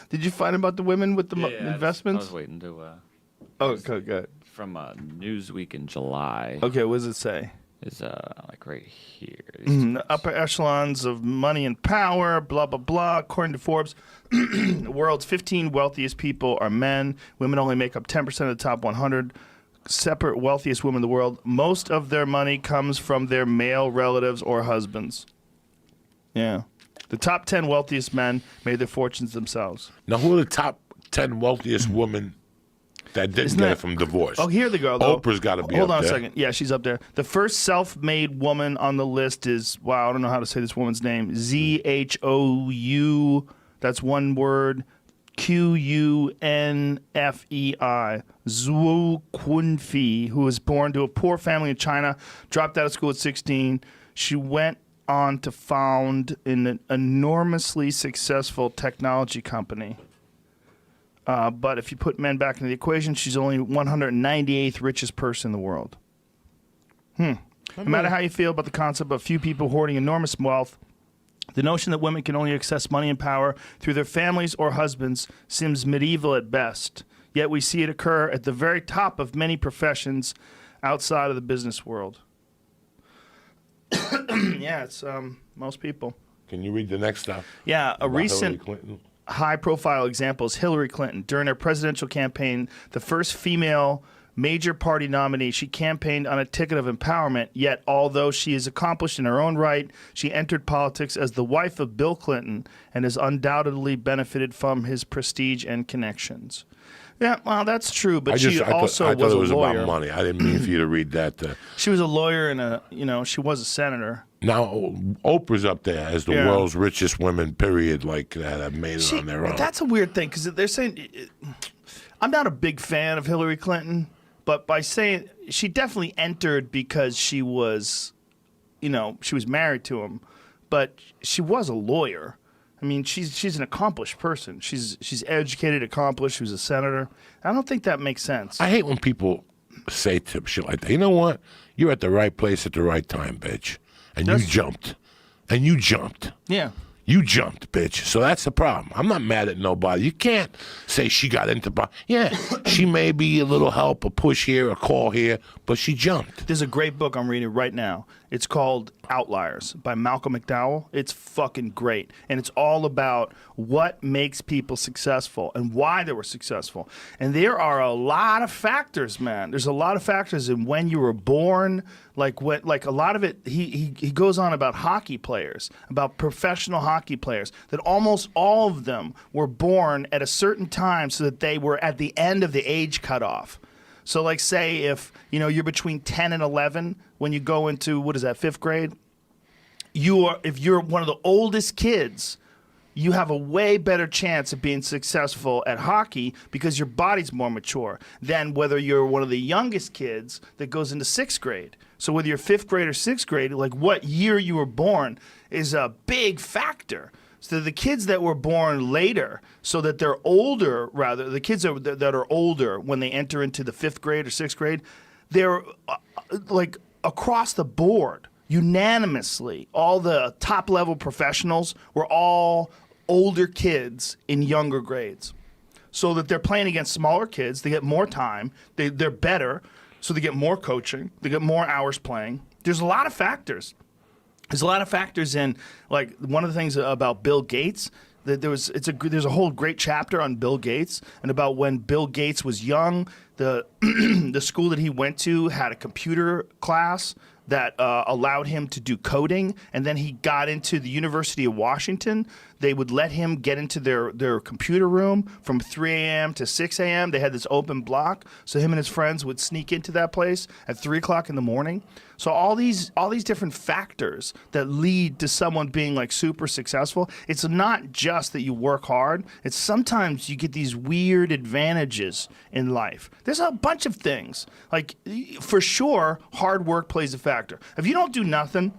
Did you find about the women with the investments? I was waiting to. Oh, good. From Newsweek in July. Okay, what does it say? Is like right here. The upper echelons of money and power, blah, blah, blah. According to Forbes, the world's 15 wealthiest people are men. Women only make up 10% of the top 100 separate wealthiest women in the world. Most of their money comes from their male relatives or husbands. Yeah. The top 10 wealthiest men made their fortunes themselves. Now, who are the top 10 wealthiest women that didn't get it from divorce? Oh, here they go, though. Oprah's got to be Hold up on there. a second. Yeah, she's up there. The first self-made woman on the list is, wow, I don't know how to say this woman's name. Z-H-O-U, that's one word, Q-U-N-F-E-I. Zhu Kunfi, who was born to a poor family in China, dropped out of school at 16. She went on to found an enormously successful technology company. But if you put men back into the equation, she's only 198th richest person in the world. No matter how you feel about the concept of few people hoarding enormous wealth, the notion that women can only access money and power through their families or husbands seems medieval at best. Yet we see it occur at the very top of many professions outside of the business world. Yeah, it's most people. Can you read the next stuff? Yeah, a About recent Hillary Clinton? high-profile example is Hillary Clinton. During her presidential campaign, the first female major party nominee, she campaigned on a ticket of empowerment, yet although she is accomplished in her own right, she entered politics as the wife of Bill Clinton and has undoubtedly benefited from his prestige and connections. Yeah, well, that's true, but she also I thought it was a lawyer. about money. I didn't mean for you to read that. She was a lawyer and she was a senator. Now, Oprah's up there as the world's richest women, period, like that have made it on their own. That's a weird thing because they're saying I'm not a big fan of Hillary Clinton, but by saying she definitely entered because she was, she was married to him, but she was a lawyer. I mean, she's an accomplished person. She's educated, accomplished. She was a senator. I don't think that makes sense. I hate when people say shit like that. You know what? You're at the right place at the right time, bitch. And you jumped. And you jumped. Yeah. You jumped, bitch. So that's the problem. I'm not mad at nobody. You can't say she got into... Yeah, she may be a little help, a push here, a call here, but she jumped. There's a great book I'm reading right now. It's called Outliers by Malcolm McDowell. It's fucking great. And it's all about what makes people successful and why they were successful. And there are a lot of factors, man. There's a lot of factors in when you were born, like a lot of it, he goes on about hockey players, about professional hockey players, that almost all of them were born at a certain time so that they were at the end of the age cutoff. So like say if, you're between 10 and 11 when you go into, what is that, 5th grade? If you're one of the oldest kids, you have a way better chance of being successful at hockey because your body's more mature than whether you're one of the youngest kids that goes into 6th grade. So whether you're 5th grade or 6th grade, like what year you were born is a big factor. So the kids that were born later, so that they're older, rather, the kids that are older when they enter into the 5th grade or 6th grade, they're like across the board, unanimously, all the top-level professionals were all older kids in younger grades. So that they're playing against smaller kids, they get more time, they're better, so they get more coaching, they get more hours playing. There's a lot of factors. There's a lot of factors in, like, one of the things about Bill Gates, that there's a whole great chapter on Bill Gates and about when Bill Gates was young, the school that he went to had a computer class that allowed him to do coding, and then he got into the University of Washington. They would let him get into their computer room from 3 a.m. to 6 a.m. They had this open block, so him and his friends would sneak into that place at 3 o'clock in the morning. So all these different factors that lead to someone being like super successful, it's not just that you work hard. It's sometimes you get these weird advantages in life. There's a bunch of things. Like, for sure, hard work plays a factor. If you don't do nothing,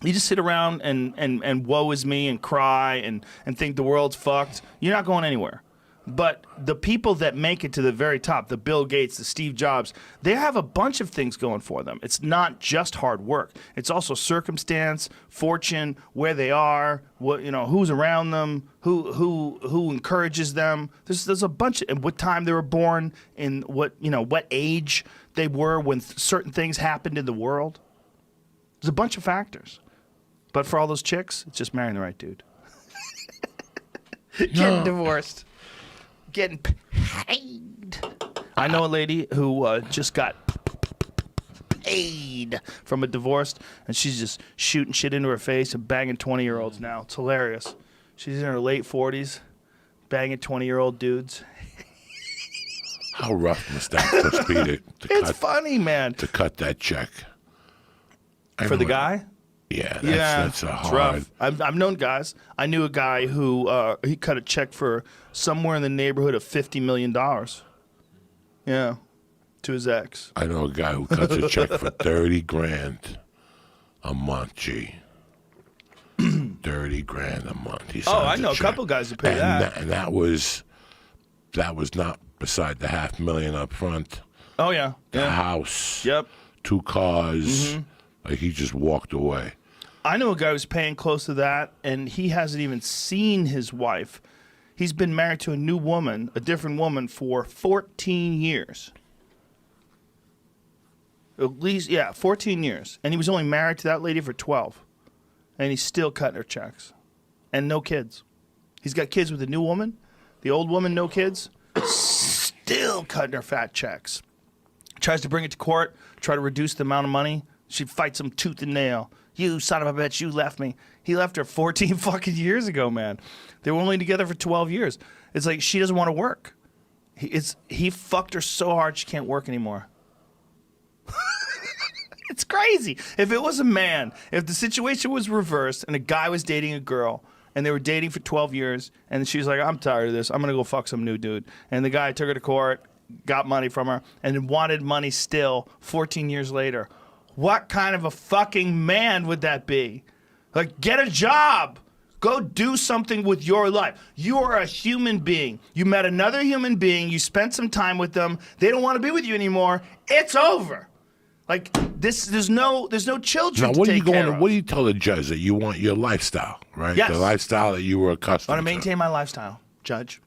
you just sit around and woe is me and cry and think the world's fucked, you're not going anywhere. But the people that make it to the very top, the Bill Gates, the Steve Jobs, they have a bunch of things going for them. It's not just hard work. It's also circumstance, fortune, where they are, what who's around them, who encourages them. There's a bunch of, and what time they were born, and what age they were when certain things happened in the world. There's a bunch of factors. But for all those chicks, it's just marrying the right dude. Getting divorced. Getting paid. I know a lady who just got paid from a divorce, and she's just shooting shit into her face and banging 20-year-olds now. It's hilarious. She's in her late 40s, banging 20-year-old dudes. How rough must that must be to It's cut, funny, man. to cut that check? For the guy? Yeah, it's that's hard. rough. I've known guys. I knew a guy who he cut a check for somewhere in the neighborhood of $50 million. Yeah, to his ex. I know a guy who cuts a check for 30 grand a month. Gee, 30 grand a month. He Oh, I signs know a check. couple guys who pay and that. And that was not beside the $500,000 up front. Oh yeah, The yeah. house, Yep. 2 cars. Like he just walked away. I know a guy who's paying close to that, and he hasn't even seen his wife. He's been married to a new woman, a different woman, for 14 years. At least, 14 years. And he was only married to that lady for 12. And he's still cutting her checks. And no kids. He's got kids with a new woman. The old woman, no kids. Still cutting her fat checks. Tries to bring it to court, try to reduce the amount of money. She fights him tooth and nail. You son of a bitch, you left me. He left her 14 fucking years ago, man. They were only together for 12 years. It's like she doesn't want to work. He fucked her so hard she can't work anymore. It's crazy. If it was a man, if the situation was reversed and a guy was dating a girl and they were dating for 12 years and she was like, I'm tired of this. I'm going to go fuck some new dude. And the guy took her to court, got money from her, and wanted money still 14 years later. What kind of a fucking man would that be? Like, get a job. Go do something with your life. You are a human being. You met another human being. You spent some time with them. They don't want to be with you anymore. It's over. Like, there's no children Now, to what are you take care going? of. What do you tell the judge that you want your lifestyle, right? Yes. The lifestyle that you were I accustomed want to to. maintain my lifestyle, Judge.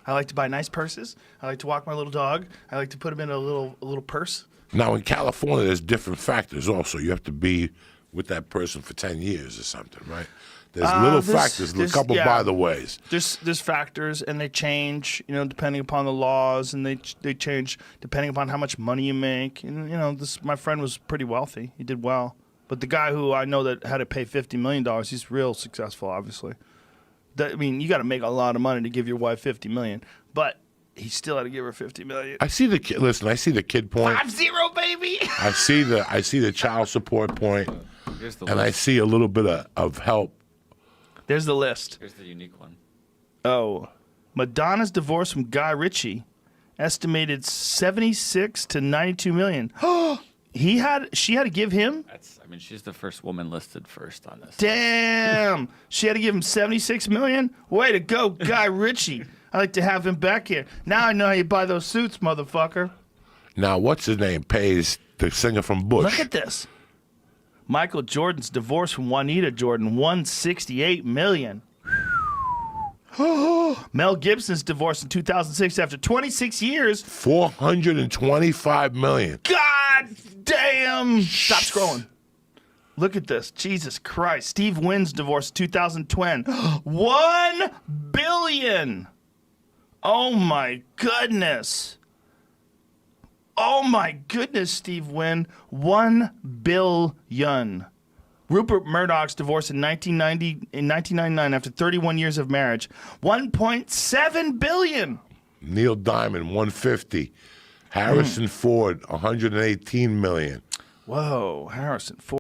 I like to buy nice purses. I like to walk my little dog. I like to put him in a little purse. Now, in California, there's different factors also. You have to be with that person for 10 years or something, right? There's little factors, a couple by the ways. There's factors, and they change, depending upon the laws, and they change depending upon how much money you make. And my friend was pretty wealthy; he did well. But the guy who I know that had to pay $50 million, he's real successful, obviously. You got to make a lot of money to give your wife $50 million, but he still had to give her $50 million. I see the kid. Listen, I see the kid point. 5-0, baby. I see the child support point, Here's the and I list. see a little bit of help. There's the list. Here's the unique one. Oh, Madonna's divorce from Guy Ritchie, estimated 76 to 92 million. She had to give him. She's the first woman listed first on this. Damn, she had to give him 76 million. Way to go, Guy Ritchie. I like to have him back here. Now I know how you buy those suits, motherfucker. Now, what's his name? Pays the singer from Bush. Look at this. Michael Jordan's divorce from Juanita Jordan, 168 million. Mel Gibson's divorce in 2006 after 26 years. 425 million. God damn. Stop scrolling. Look at this. Jesus Christ. Steve Wynn's divorce in 2020. 1 billion. Oh my goodness. Oh my goodness, Steve Wynn. 1 billion. Rupert Murdoch's divorce in 1999 after 31 years of marriage. 1.7 billion. Neil Diamond, 150. Harrison Ford, 118 million. Whoa, Harrison Ford.